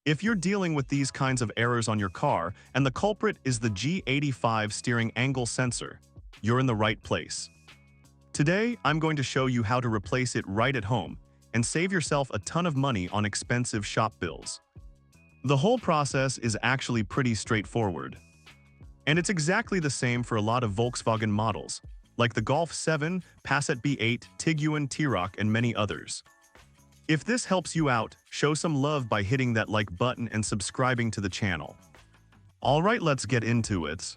If you're dealing with these kinds of errors on your car and the culprit is the G85 steering angle sensor, you're in the right place. Today, I'm going to show you how to replace it right at home and save yourself a ton of money on expensive shop bills. The whole process is actually pretty straightforward. And it's exactly the same for a lot of Volkswagen models, like the Golf 7, Passat B8, Tiguan, T-Roc, and many others. If this helps you out, show some love by hitting that like button and subscribing to the channel. Alright, let's get into it.